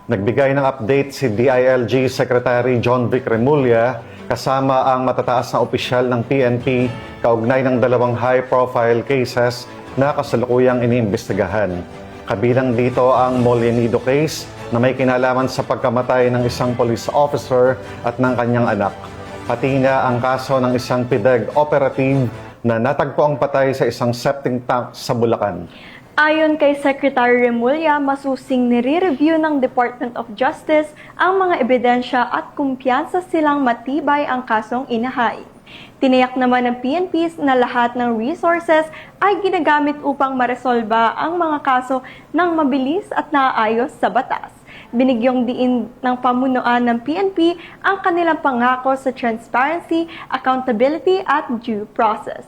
Nagbigay ng update si DILG Secretary John Vic Remulla kasama ang matataas na opisyal ng PNP kaugnay ng dalawang high-profile cases na kasalukuyang iniimbestigahan. Kabilang dito ang Molinito case na may kinalaman sa pagkamatay ng isang police officer at ng kanyang anak. Pati na ang kaso ng isang PIDEG operative na natagpo ang patay sa isang septic tank sa Bulacan. Ayon kay Secretary Remulla, masusing nire-review ng Department of Justice ang mga ebidensya at kumpiyansa silang matibay ang kasong inahay. Tiniyak naman ng PNP na lahat ng resources ay ginagamit upang maresolba ang mga kaso ng mabilis at naayos sa batas. Binigyong diin ng pamunuan ng PNP ang kanilang pangako sa transparency, accountability at due process.